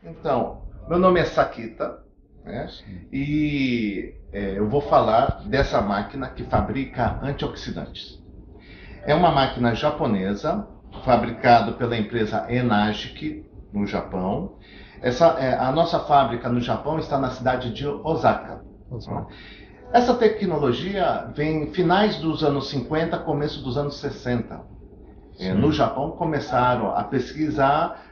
Então, meu nome é Sakita, né? E eu vou falar dessa máquina que fabrica antioxidantes. É uma máquina japonesa, fabricada pela empresa Enagic, no Japão. A nossa fábrica no Japão está na cidade de Osaka. Essa tecnologia vem finais dos anos 50, começo dos anos 60. No Japão começaram a pesquisar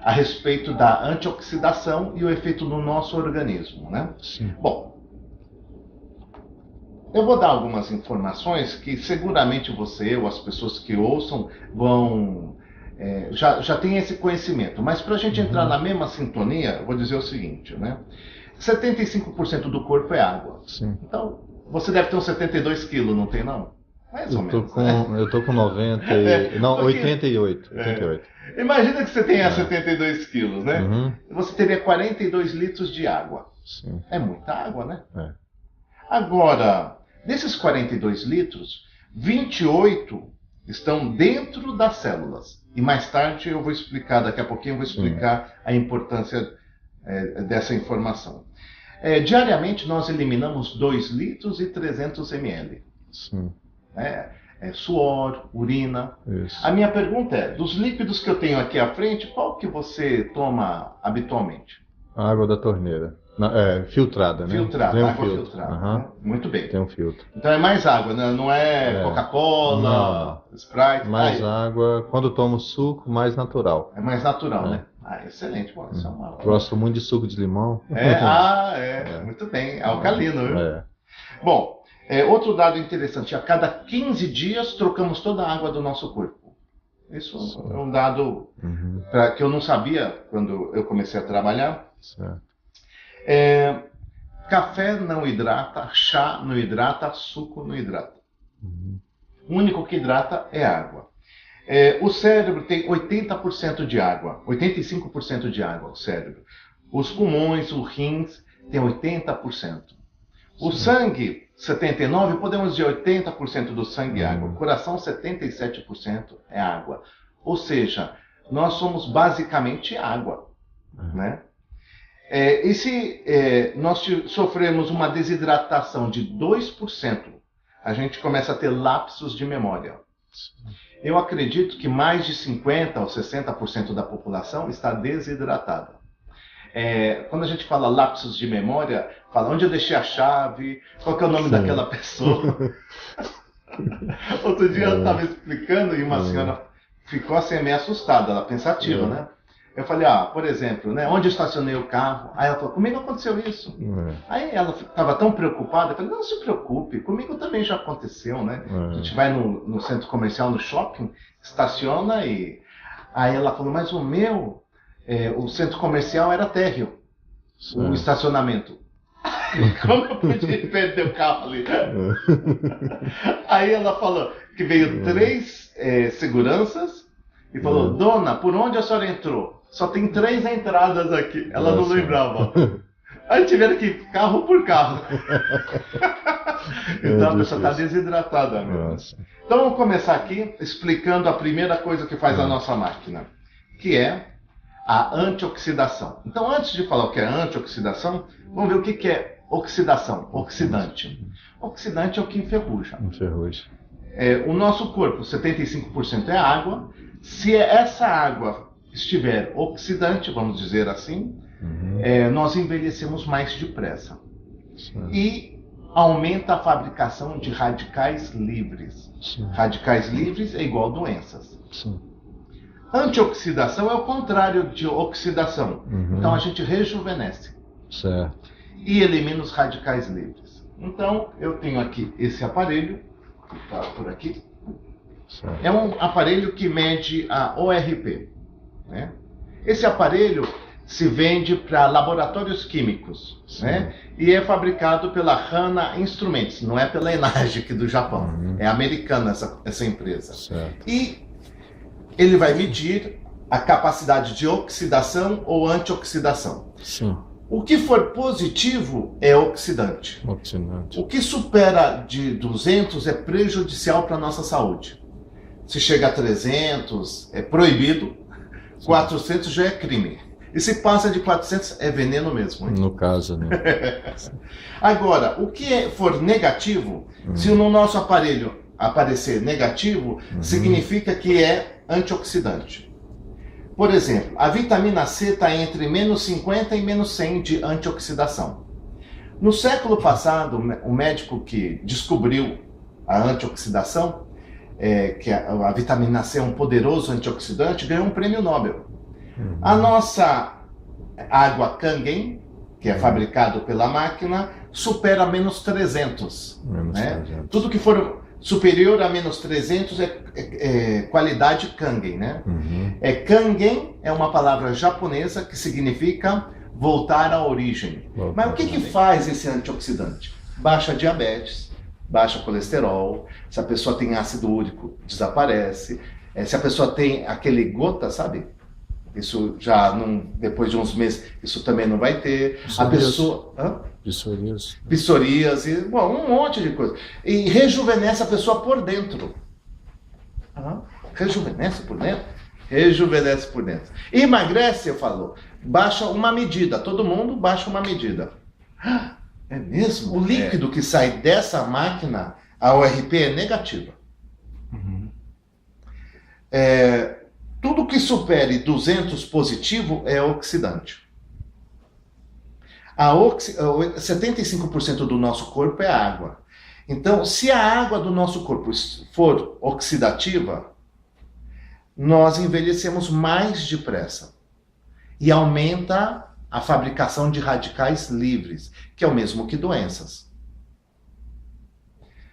a respeito da antioxidação e o efeito no nosso organismo, né? Sim. Bom, eu vou dar algumas informações que seguramente você ou as pessoas que ouçam vão já tem esse conhecimento, mas para a gente entrar na mesma sintonia, eu vou dizer o seguinte, né? 75% do corpo é água. Sim. Então, você deve ter uns 72 quilos, não tem não? Mais ou menos. Eu tô com 90 não, porque- 88. Imagina que você tenha 72 quilos, né? Uhum. Você teria 42 litros de água. Sim. É muita água, né? É. Agora, desses 42 litros, 28 estão dentro das células. E mais tarde eu vou explicar, daqui a pouquinho eu vou explicar a importância dessa informação. Diariamente nós eliminamos 2 litros e 300 ml. Sim. Suor, urina. Isso. A minha pergunta é, dos líquidos que eu tenho aqui à frente, qual que você toma habitualmente? A água da torneira. Filtrada, né? Filtrada, Tem um água filtro. filtrada. Aham. Né? Muito bem. Tem um filtro. Então é mais água, né? Não é Coca-Cola, Sprite. Mais água. Quando tomo suco, mais natural. É mais natural, né? Excelente. Bom, isso é uma... Gosto muito de suco de limão. Muito bem. Alcalino, viu? É. Bom, outro dado interessante. A cada 15 dias trocamos toda a água do nosso corpo. Isso é um dado que eu não sabia quando eu comecei a trabalhar. Certo. Café não hidrata, chá não hidrata, suco não hidrata. O único que hidrata é água. O cérebro tem 80% de água, 85% de água, o cérebro. Os pulmões, os rins, tem 80%. O sangue, 79%, podemos dizer 80% do sangue é água. O coração, 77% é água. Ou seja, nós somos basicamente água, né? E se nós sofremos uma desidratação de 2%, a gente começa a ter lapsos de memória. Eu acredito que mais de 50% ou 60% da população está desidratada. Quando a gente fala lapsos de memória, fala onde eu deixei a chave, qual que é o nome daquela pessoa. Outro dia eu estava explicando e uma senhora ficou assim meio assustada, ela pensativa, né? Eu falei, por exemplo, né, onde eu estacionei o carro? Aí ela falou, comigo aconteceu isso. Aí ela estava tão preocupada, eu falei, não se preocupe, comigo também já aconteceu, né? A gente vai no centro comercial, no shopping, estaciona e... Aí ela falou, mas o centro comercial era térreo, o estacionamento. Como eu podia perder o carro ali? Aí ela falou que veio 3 seguranças e falou, dona, por onde a senhora entrou? Só tem 3 entradas aqui. Ela não lembrava. Aí tiveram que ir carro por carro. Então a pessoa está desidratada mesmo. Então vamos começar aqui explicando a primeira coisa que faz a nossa máquina, que é a antioxidação. Então antes de falar o que é antioxidação, vamos ver o que é oxidação, oxidante. Oxidante é o que enferruja. O nosso corpo, 75% é água. Se essa água estiver oxidante, vamos dizer assim, nós envelhecemos mais depressa. E aumenta a fabricação de radicais livres. Radicais livres é igual a doenças. Antioxidação é o contrário de oxidação. Então a gente rejuvenesce. Certo. E elimina os radicais livres. Então eu tenho aqui esse aparelho, que está por aqui. Certo. É um aparelho que mede a ORP. Né? Esse aparelho se vende para laboratórios químicos, né? E é fabricado pela Hana Instruments, não é pela Enagic do Japão. É americana essa empresa. Certo. E ele vai medir a capacidade de oxidação ou antioxidação. Sim. O que for positivo é oxidante. O que supera de 200 é prejudicial para a nossa saúde. Se chega a 300 é proibido, 400 já é crime. E se passa de 400, é veneno mesmo. Hein? No caso, né? Agora, o que for negativo, se no nosso aparelho aparecer negativo, significa que é antioxidante. Por exemplo, a vitamina C está entre menos 50 e menos 100 de antioxidação. No século passado, o médico que descobriu a antioxidação, que a vitamina C é um poderoso antioxidante, ganhou um prêmio Nobel. A nossa água Kangen, que é fabricado pela máquina, supera menos 300. Né? 300. Tudo que for superior a menos 300 é qualidade Kangen. Né? Kangen é uma palavra japonesa que significa voltar à origem. Mas o que faz esse antioxidante? Baixa a diabetes, baixa colesterol, se a pessoa tem ácido úrico, desaparece, se a pessoa tem aquele gota, sabe? Isso já não, depois de uns meses, isso também não vai ter. A pessoa... Psoríase, bom, um monte de coisa. E rejuvenesce a pessoa por dentro. Rejuvenesce por dentro? Rejuvenesce por dentro. Emagrece, eu falo, baixa uma medida. Todo mundo baixa uma medida. É mesmo? O líquido que sai dessa máquina, a ORP é negativa. Tudo que supere 200 positivo é oxidante. 75% do nosso corpo é água. Então, se a água do nosso corpo for oxidativa, nós envelhecemos mais depressa. E aumenta a fabricação de radicais livres, que é o mesmo que doenças.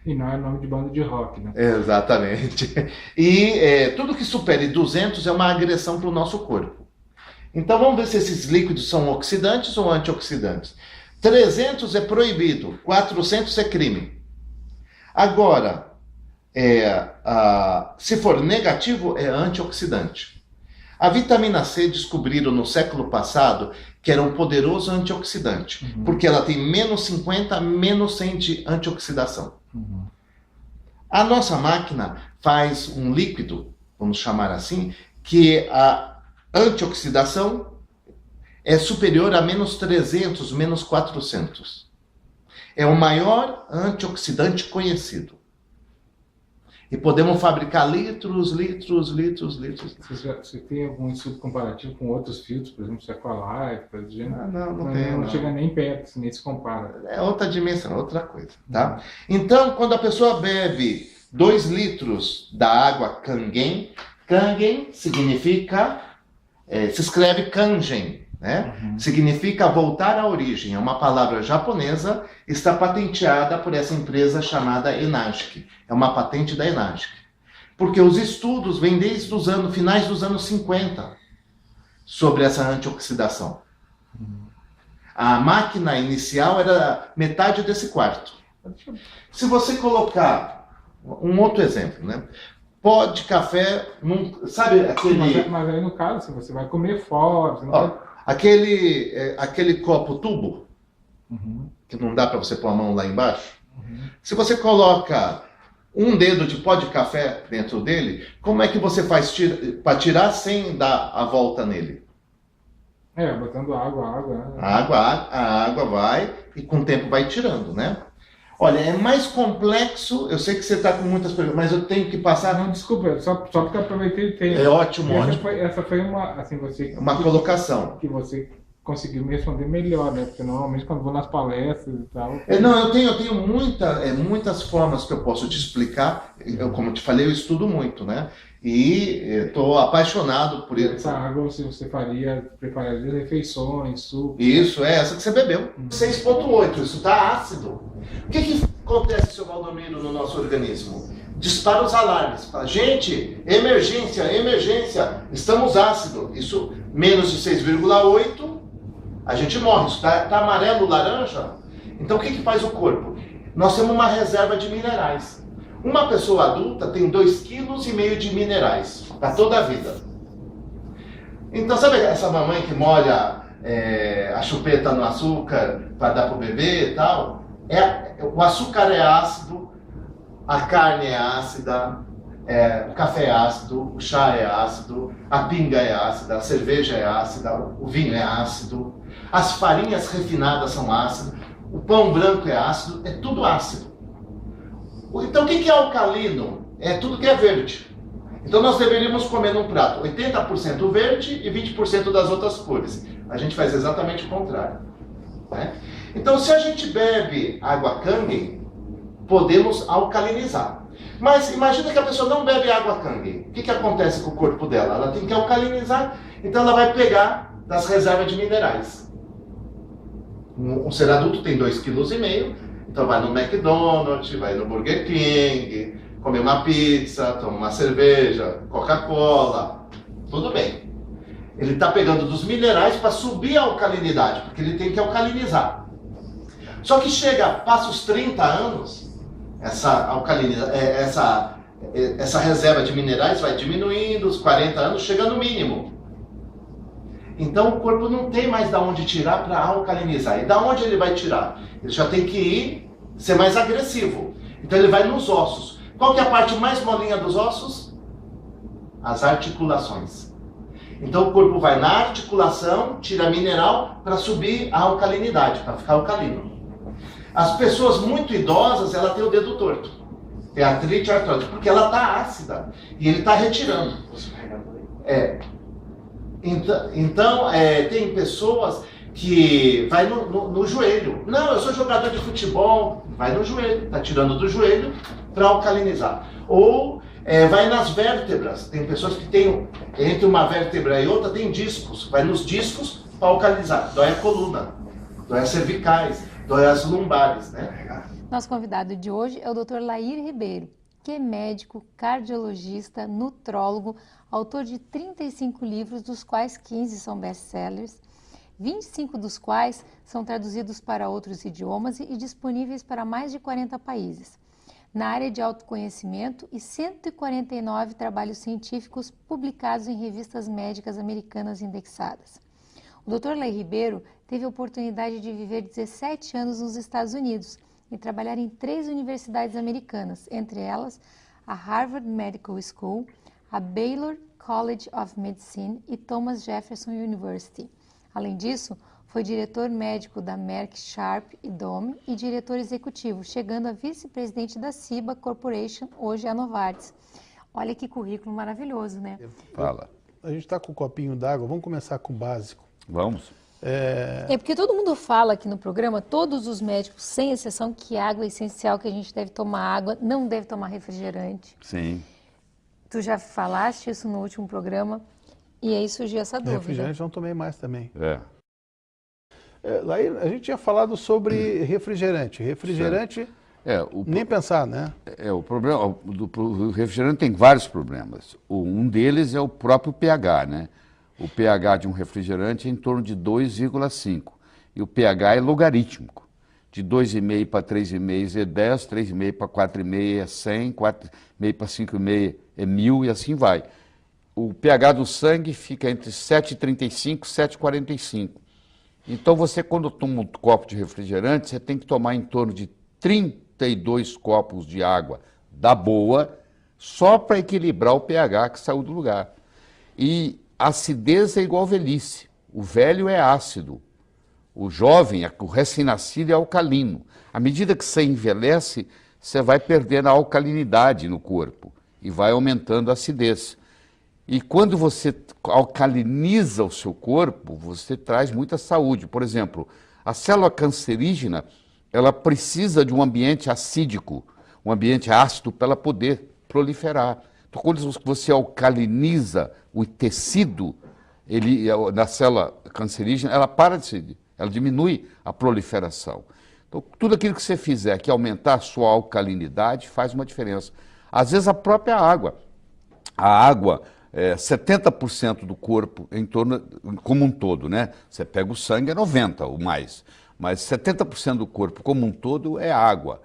E não é nome de banda de rock, né? Exatamente. E tudo que supere 200 é uma agressão para o nosso corpo. Então vamos ver se esses líquidos são oxidantes ou antioxidantes. 300 é proibido, 400 é crime. Agora, se for negativo, é antioxidante. A vitamina C descobriram no século passado que era um poderoso antioxidante, porque ela tem menos 50, menos 100 de antioxidação. A nossa máquina faz um líquido, vamos chamar assim, que a antioxidação é superior a menos 300, menos 400. É o maior antioxidante conhecido. E podemos fabricar litros. Você tem algum estudo comparativo com outros filtros, por exemplo, Sequalife, por exemplo? Não tem. Não chega nem perto, nem se compara. É outra dimensão, outra coisa, tá? Então, quando a pessoa bebe 2 litros da água Kangen, Kangen significa, se escreve Kangen, né? Significa voltar à origem. É uma palavra japonesa, está patenteada por essa empresa chamada Enagic. É uma patente da Enagic. Porque os estudos vêm desde os finais dos anos 50 sobre essa antioxidação. A máquina inicial era metade desse quarto. Se você colocar um outro exemplo, né? Pó de café, sabe aquele... Mas aí no caso, se você vai comer fora... Você não vai... Aquele copo tubo, que não dá para você pôr a mão lá embaixo, se você coloca um dedo de pó de café dentro dele, como é que você faz para tirar sem dar a volta nele? Botando água. Né? A água vai e com o tempo vai tirando, né? Olha, é mais complexo, eu sei que você está com muitas perguntas, mas eu tenho que passar... Não, desculpa, só porque eu aproveitei o tempo. É ótimo. Essa foi uma colocação. Que você conseguiu me responder melhor, né? Porque normalmente quando vou nas palestras e tal... Eu tenho muitas formas que eu posso te explicar. Como eu te falei, eu estudo muito, né? E estou apaixonado por isso. Essa água você prepararia refeições, suco... Isso, é essa que você bebeu. 6,8, isso está ácido. O que acontece, seu Valdomiro, no nosso organismo? Dispara os alarmes. Fala, gente, emergência, estamos ácido. Isso, menos de 6,8, a gente morre. Isso está amarelo, laranja. Então, o que faz o corpo? Nós temos uma reserva de minerais. Uma pessoa adulta tem 2,5 kg de minerais para toda a vida. Então, sabe essa mamãe que molha a chupeta no açúcar para dar para o bebê e tal? O açúcar é ácido, a carne é ácida, O café é ácido, o chá é ácido, a pinga é ácida, a cerveja é ácida, o vinho é ácido, as farinhas refinadas são ácidas, o pão branco é ácido, é tudo ácido. Então o que é alcalino? É tudo que é verde. Então nós deveríamos comer num prato 80% verde e 20% das outras cores. A gente faz exatamente o contrário, né? Então se a gente bebe água Kangen, podemos alcalinizar. Mas imagina que a pessoa não bebe água Kangen. O que acontece com o corpo dela? Ela tem que alcalinizar, então ela vai pegar das reservas de minerais. Um ser adulto tem 2,5 kg, então vai no McDonald's, vai no Burger King, come uma pizza, toma uma cerveja, Coca-Cola, tudo bem. Ele está pegando dos minerais para subir a alcalinidade, porque ele tem que alcalinizar. Só que passa os 30 anos, essa reserva de minerais vai diminuindo, os 40 anos chega no mínimo. Então o corpo não tem mais de onde tirar para alcalinizar. E da onde ele vai tirar? Ele já tem que ser mais agressivo. Então ele vai nos ossos. Qual que é a parte mais molinha dos ossos? As articulações. Então o corpo vai na articulação, tira mineral para subir a alcalinidade, para ficar alcalino. As pessoas muito idosas, ela tem o dedo torto. Tem artrite artrótica, porque ela está ácida. E ele está retirando. Então, tem pessoas que vai no joelho. Não, eu sou jogador de futebol. Vai no joelho. Está tirando do joelho para alcalinizar. Ou vai nas vértebras. Tem pessoas que tem, entre uma vértebra e outra, tem discos. Vai nos discos para alcalinizar. Dói a coluna, dói as cervicais, dói as lombares, né? Nosso convidado de hoje é o Dr. Lair Ribeiro, que é médico, cardiologista, nutrólogo, autor de 35 livros, dos quais 15 são best-sellers, 25 dos quais são traduzidos para outros idiomas e disponíveis para mais de 40 países. Na área de autoconhecimento e 149 trabalhos científicos publicados em revistas médicas americanas indexadas. O Dr. Lair Ribeiro teve a oportunidade de viver 17 anos nos Estados Unidos e trabalhar em 3 universidades americanas, entre elas a Harvard Medical School, a Baylor College of Medicine e Thomas Jefferson University. Além disso, foi diretor médico da Merck Sharp e Dohme e diretor executivo, chegando a vice-presidente da Ciba Corporation, hoje a Novartis. Olha que currículo maravilhoso, né? Fala. A gente está com um copinho d'água, vamos começar com o básico. Vamos. É porque todo mundo fala aqui no programa, todos os médicos, sem exceção, que água é essencial, que a gente deve tomar água, não deve tomar refrigerante. Sim. Tu já falaste isso no último programa e aí surgiu essa dúvida. Refrigerante não tomei mais também. Lá a gente tinha falado sobre refrigerante. Refrigerante, nem pensar, né? O problema do refrigerante tem vários problemas. Um deles é o próprio pH, né? O pH de um refrigerante é em torno de 2,5 e o pH é logarítmico. De 2,5 para 3,5 é 10, 3,5 para 4,5 é 100, 4,5 para 5,5 é 1000 e assim vai. O pH do sangue fica entre 7,35 e 7,45. Então você, quando toma um copo de refrigerante, você tem que tomar em torno de 32 copos de água da boa, só para equilibrar o pH que saiu do lugar. E acidez é igual velhice. O velho é ácido. O jovem, o recém-nascido é alcalino. À medida que você envelhece, você vai perdendo a alcalinidade no corpo e vai aumentando a acidez. E quando você alcaliniza o seu corpo, você traz muita saúde. Por exemplo, a célula cancerígena, ela precisa de um ambiente acídico, um ambiente ácido para ela poder proliferar. Então, quando você alcaliniza o tecido, na célula cancerígena, ela para de se, ela diminui a proliferação. Então, tudo aquilo que você fizer que aumentar a sua alcalinidade faz uma diferença. Às vezes a própria água. A água, 70% do corpo em torno, como um todo, né? Você pega o sangue, é 90% ou mais, mas 70% do corpo como um todo é água.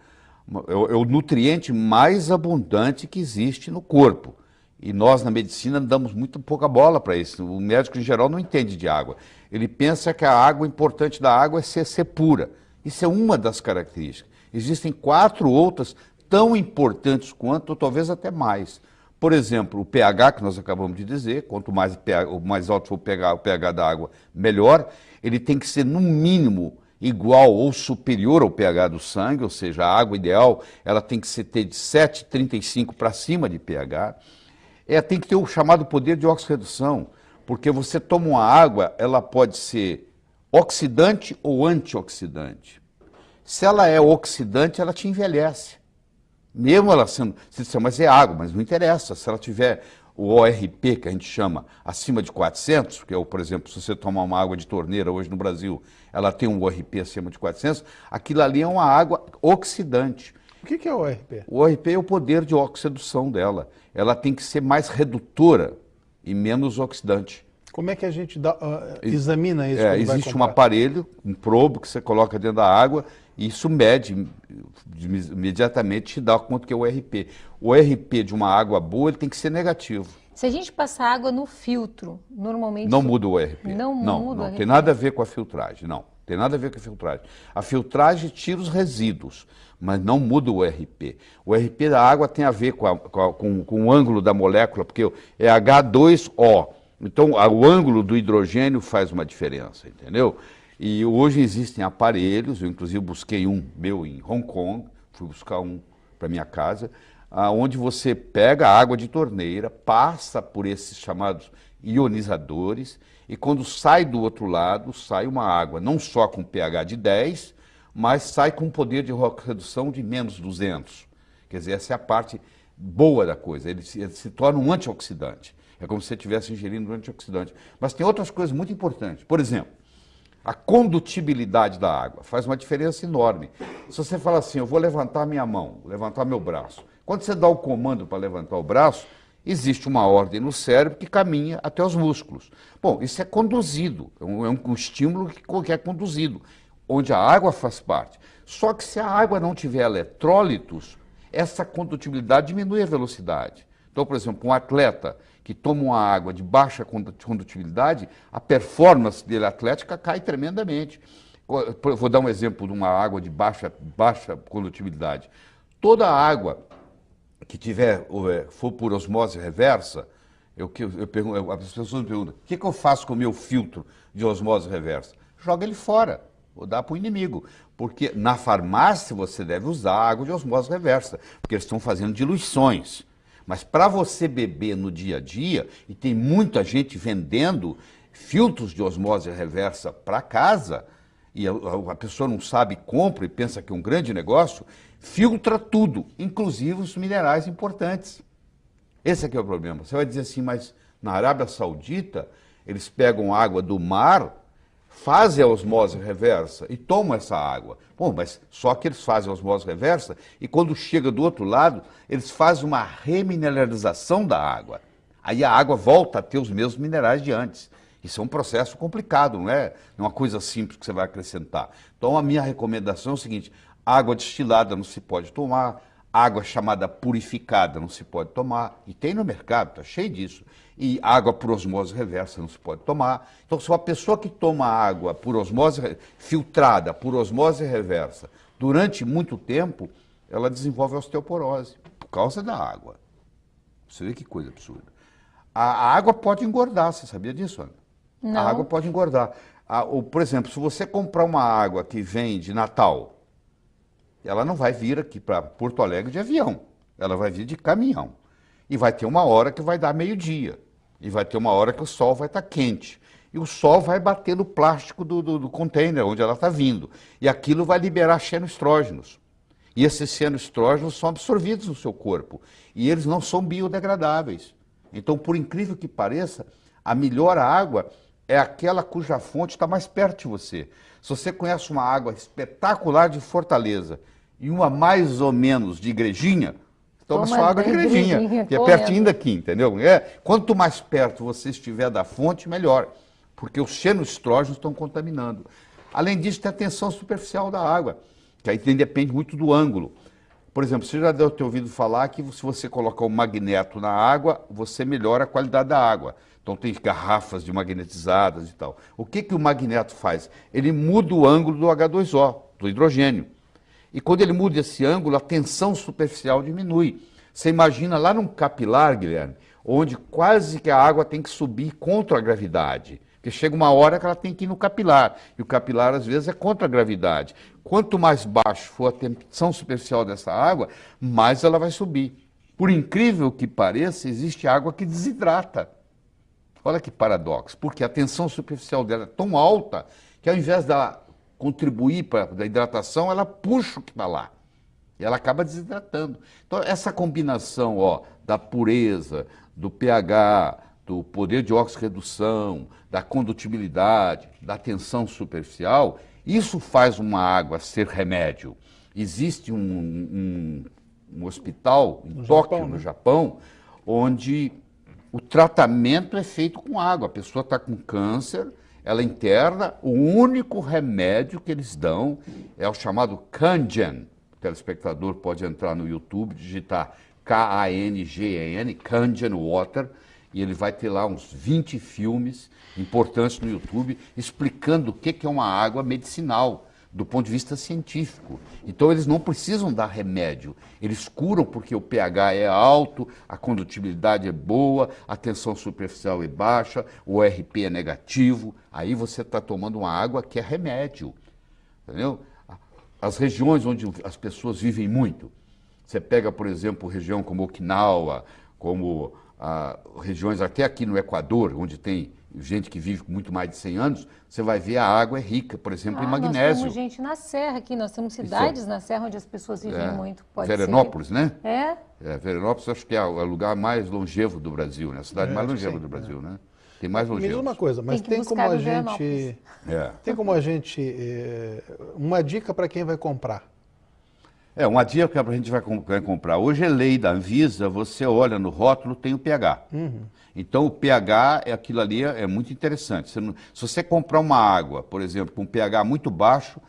É o nutriente mais abundante que existe no corpo. E nós, na medicina, damos muito pouca bola para isso. O médico, em geral, não entende de água. Ele pensa que a água, o importante da água é ser pura. Isso é uma das características. Existem 4 outras tão importantes quanto, ou talvez até mais. Por exemplo, o pH que nós acabamos de dizer, quanto mais, mais alto for o pH da água, melhor. Ele tem que ser, no mínimo, igual ou superior ao pH do sangue, ou seja, a água ideal ela tem que ter de 7,35 para cima de pH. Tem que ter o chamado poder de oxirredução, porque você toma uma água, ela pode ser oxidante ou antioxidante. Se ela é oxidante, ela te envelhece. Mesmo ela sendo, você diz, mas é água, mas não interessa. Se ela tiver o ORP, que a gente chama, acima de 400, que é, por exemplo, se você tomar uma água de torneira hoje no Brasil, ela tem um ORP acima de 400, aquilo ali é uma água oxidante. O que é o ORP? O ORP é o poder de oxidação dela. Ela tem que ser mais redutora e menos oxidante. Como é que a gente examina isso? Existe um aparelho, um probo que você coloca dentro da água e isso mede, imediatamente te dá quanto que é o ORP. O ORP de uma água boa ele tem que ser negativo. Se a gente passar água no filtro, normalmente... Não muda o ORP. Não muda o ORP. Tem nada a ver com a filtragem, não. Tem nada a ver com a filtragem. A filtragem tira os resíduos, mas não muda o ORP. O ORP da água tem a ver com o ângulo da molécula, porque é H2O. Então, o ângulo do hidrogênio faz uma diferença, entendeu? E hoje existem aparelhos, eu inclusive busquei um meu em Hong Kong, fui buscar um para minha casa, onde você pega a água de torneira, passa por esses chamados ionizadores, e quando sai do outro lado, sai uma água não só com pH de 10, mas sai com poder de redução de menos 200. Quer dizer, essa é a parte boa da coisa, ele se torna um antioxidante. É como se você estivesse ingerindo um antioxidante. Mas tem outras coisas muito importantes. Por exemplo, a condutibilidade da água faz uma diferença enorme. Se você fala assim, eu vou levantar minha mão, levantar meu braço. Quando você dá o comando para levantar o braço, existe uma ordem no cérebro que caminha até os músculos. Bom, isso é conduzido, é um estímulo que é conduzido, onde a água faz parte. Só que se a água não tiver eletrólitos, essa condutibilidade diminui a velocidade. Então, por exemplo, um atleta que toma uma água de baixa condutibilidade, a performance dele atlética cai tremendamente. Vou dar um exemplo de uma água de baixa condutibilidade. Toda água que for por osmose reversa, as pessoas me perguntam, o que eu faço com o meu filtro de osmose reversa? Joga ele fora, ou dá para o inimigo. Porque na farmácia você deve usar água de osmose reversa, porque eles estão fazendo diluições. Mas para você beber no dia a dia, e tem muita gente vendendo filtros de osmose reversa para casa, e a pessoa não sabe, compra e pensa que é um grande negócio, filtra tudo, inclusive os minerais importantes. Esse aqui é o problema. Você vai dizer assim, mas na Arábia Saudita, eles pegam água do mar, fazem a osmose reversa e tomam essa água. Bom, mas só que eles fazem a osmose reversa e quando chega do outro lado, eles fazem uma remineralização da água. Aí a água volta a ter os mesmos minerais de antes. Isso é um processo complicado, não é uma coisa simples que você vai acrescentar. Então a minha recomendação é o seguinte, água destilada não se pode tomar, água chamada purificada não se pode tomar, e tem no mercado, está cheio disso. E água por osmose reversa não se pode tomar. Então, se uma pessoa que toma água por osmose filtrada, por osmose reversa, durante muito tempo, ela desenvolve osteoporose, por causa da água. Você vê que coisa absurda. A água pode engordar, você sabia disso, Ana? Não. A água pode engordar. Por exemplo, se você comprar uma água que vem de Natal, ela não vai vir aqui para Porto Alegre de avião, ela vai vir de caminhão. E vai ter uma hora que vai dar meio-dia. E vai ter uma hora que o sol vai estar quente. E o sol vai bater no plástico do container onde ela está vindo. E aquilo vai liberar xenoestrógenos. E esses xenoestrógenos são absorvidos no seu corpo. E eles não são biodegradáveis. Então, por incrível que pareça, a melhor água é aquela cuja fonte está mais perto de você. Se você conhece uma água espetacular de Fortaleza e uma mais ou menos de Igrejinha, toma sua água de Igrejinha, que é pertinho daqui, entendeu? Quanto mais perto você estiver da fonte, melhor, porque os xenoestrógenos estão contaminando. Além disso, tem a tensão superficial da água, que aí depende muito do ângulo. Por exemplo, você já deve ter ouvido falar que se você colocar um magneto na água, você melhora a qualidade da água. Então tem garrafas de magnetizadas e tal. O que o magneto faz? Ele muda o ângulo do H2O, do hidrogênio. E quando ele muda esse ângulo, a tensão superficial diminui. Você imagina lá num capilar, Guilherme, onde quase que a água tem que subir contra a gravidade. Porque chega uma hora que ela tem que ir no capilar, e o capilar às vezes é contra a gravidade. Quanto mais baixo for a tensão superficial dessa água, mais ela vai subir. Por incrível que pareça, existe água que desidrata. Olha que paradoxo, porque a tensão superficial dela é tão alta que ao invés dela contribuir para a hidratação, ela puxa o que está lá. E ela acaba desidratando. Então, essa combinação da pureza, do pH, do poder de oxirredução, da condutibilidade, da tensão superficial, isso faz uma água ser remédio. Existe um hospital em Tóquio, no Japão, onde o tratamento é feito com água. A pessoa está com câncer, ela interna, o único remédio que eles dão é o chamado Kangen. O telespectador pode entrar no YouTube, digitar Kangen, Kangen Water, e ele vai ter lá uns 20 filmes importantes no YouTube explicando o que é uma água medicinal, do ponto de vista científico. Então eles não precisam dar remédio, eles curam porque o pH é alto, a condutibilidade é boa, a tensão superficial é baixa, o ORP é negativo, aí você está tomando uma água que é remédio, entendeu? As regiões onde as pessoas vivem muito, você pega, por exemplo, região como Okinawa, como regiões até aqui no Equador, onde tem gente que vive muito mais de 100 anos, você vai ver a água é rica, por exemplo, em magnésio. Nós temos gente na Serra aqui, nós temos cidades na Serra onde as pessoas vivem muito. Veranópolis, né? É? Veranópolis acho que é o lugar mais longevo do Brasil, né? A cidade mais longeva do Brasil, né? Tem mais longevos. Me diz uma coisa, mas tem como a gente... Tem como a gente... uma dica para quem vai comprar. Uma dica que a gente vai comprar. Hoje é lei da Anvisa, você olha no rótulo, tem o pH. Então o pH, aquilo ali é muito interessante. Se você comprar uma água, por exemplo, com um pH muito baixo,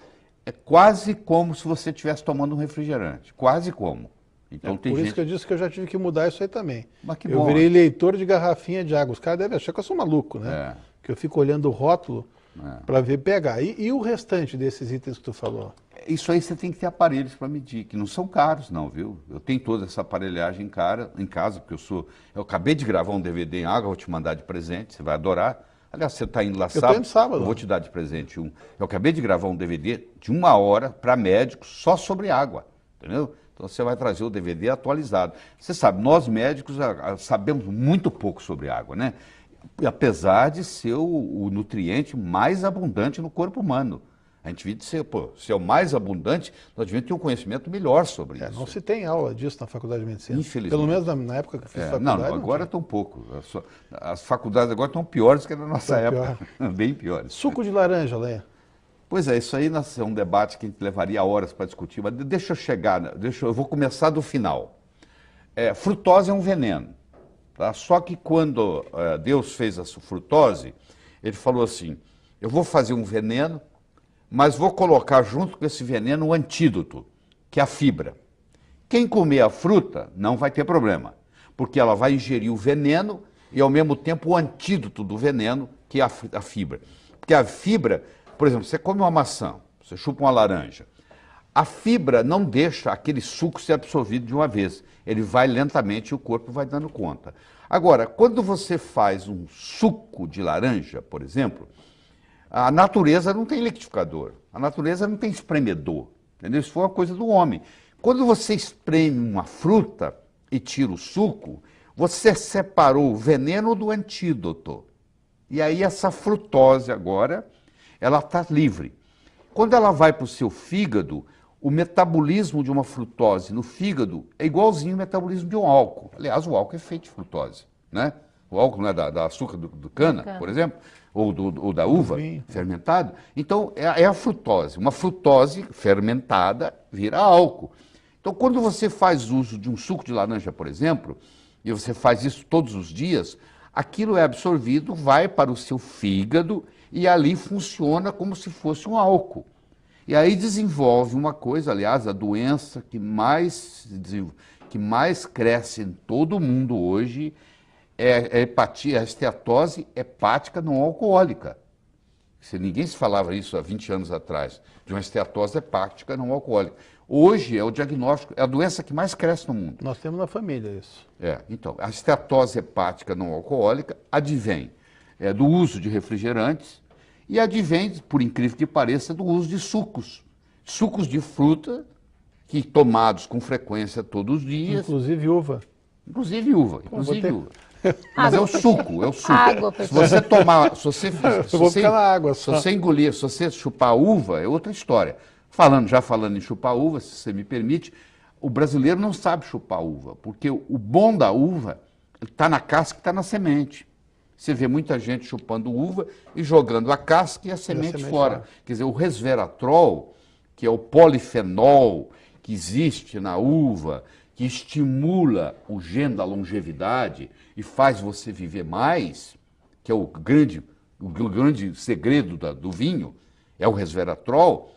é quase como se você estivesse tomando um refrigerante. Quase como. Então, tem por gente... isso que eu disse que eu já tive que mudar isso aí também. Mas que eu bom, virei leitor de garrafinha de água. Os caras devem achar que eu sou maluco, né? Que eu fico olhando o rótulo para ver pH. E o restante desses itens que tu falou? Isso aí você tem que ter aparelhos para medir, que não são caros não, viu? Eu tenho toda essa aparelhagem em casa, porque eu acabei de gravar um DVD em água, vou te mandar de presente, você vai adorar. Aliás, você está indo lá sábado, eu vou te dar de presente um. Eu acabei de gravar um DVD de 1 hora para médicos só sobre água, entendeu? Então você vai trazer o DVD atualizado. Você sabe, nós médicos sabemos muito pouco sobre água, né? Apesar de ser o nutriente mais abundante no corpo humano. A gente devia ser, se é o mais abundante, nós devíamos ter um conhecimento melhor sobre isso. Não se tem aula disso na Faculdade de Medicina. Infelizmente. Pelo menos na época que eu fiz faculdade. Não, agora estão pouco. As faculdades agora estão piores que na nossa época. Bem piores. Suco de laranja, Leia. Pois é, isso aí é um debate que a gente levaria horas para discutir, mas deixa eu chegar, eu vou começar do final. Frutose é um veneno. Tá? Só que quando Deus fez a frutose, ele falou assim, eu vou fazer um veneno, mas vou colocar junto com esse veneno um antídoto, que é a fibra. Quem comer a fruta não vai ter problema, porque ela vai ingerir o veneno e ao mesmo tempo o antídoto do veneno, que é a fibra. Porque a fibra, por exemplo, você come uma maçã, você chupa uma laranja, a fibra não deixa aquele suco ser absorvido de uma vez, ele vai lentamente e o corpo vai dando conta. Agora, quando você faz um suco de laranja, por exemplo, a natureza não tem liquidificador, a natureza não tem espremedor, entendeu? Isso foi uma coisa do homem. Quando você espreme uma fruta e tira o suco, você separou o veneno do antídoto. E aí essa frutose agora, ela está livre. Quando ela vai para o seu fígado, o metabolismo de uma frutose no fígado é igualzinho ao metabolismo de um álcool. Aliás, o álcool é feito de frutose, né? O álcool não é da açúcar do cana, por exemplo, ou da uva fermentado. Então, é a frutose. Uma frutose fermentada vira álcool. Então, quando você faz uso de um suco de laranja, por exemplo, e você faz isso todos os dias, aquilo é absorvido, vai para o seu fígado e ali funciona como se fosse um álcool. E aí desenvolve uma coisa, aliás, a doença que mais cresce em todo o mundo hoje é a esteatose hepática não alcoólica. Ninguém se falava isso há 20 anos atrás, de uma esteatose hepática não alcoólica. Hoje é o diagnóstico, é a doença que mais cresce no mundo. Nós temos na família isso. Então, a esteatose hepática não alcoólica advém do uso de refrigerantes e advém, por incrível que pareça, do uso de sucos. Sucos de fruta, que tomados com frequência todos os dias. Inclusive uva. Inclusive uva. Mas é o suco, é o suco. Água, se você tomar, se você engolir, se você chupar uva, é outra história. Já falando em chupar uva, se você me permite, o brasileiro não sabe chupar uva, porque o bom da uva está na casca e está na semente. Você vê muita gente chupando uva e jogando a casca e a semente fora. Quer dizer, o resveratrol, que é o polifenol que existe na uva, que estimula o gene da longevidade e faz você viver mais, que é o grande segredo do vinho, é o resveratrol.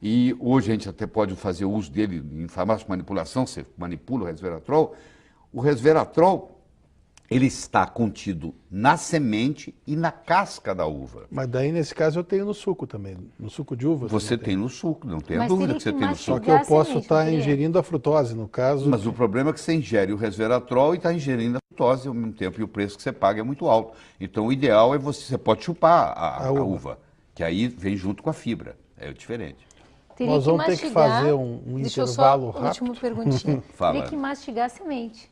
E hoje a gente até pode fazer uso dele em farmácia de manipulação, você manipula o resveratrol. O resveratrol, ele está contido na semente e na casca da uva. Mas daí, nesse caso, eu tenho no suco também, no suco de uva. Você tem no suco, não tenha dúvida que você tem no suco. Só que eu posso estar ingerindo a frutose, no caso. Mas o problema é que você ingere o resveratrol e está ingerindo a frutose ao mesmo tempo, e o preço que você paga é muito alto. Então, o ideal é você pode chupar a uva, que aí vem junto com a fibra, é diferente. Nós vamos ter que fazer um intervalo rápido. Última perguntinha. Teria que mastigar a semente.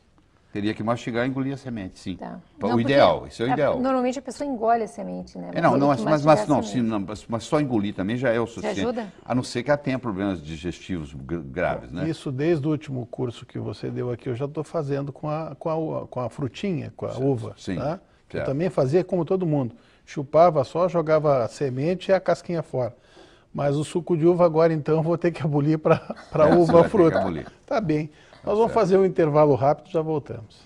Teria que mastigar e engolir a semente, sim. Tá. O ideal, isso é o ideal. Normalmente a pessoa engole a semente, né? Mas só engolir também já é o suficiente. Já ajuda? A não ser que ela tenha problemas digestivos graves, né? Isso desde o último curso que você deu aqui, eu já estou fazendo com a frutinha, com a uva. Sim. Tá? Eu também fazia como todo mundo. Chupava só, jogava a semente e a casquinha fora. Mas o suco de uva agora, então, vou ter que abolir para uva fruta. Tá bem. Nós vamos fazer um intervalo rápido e já voltamos.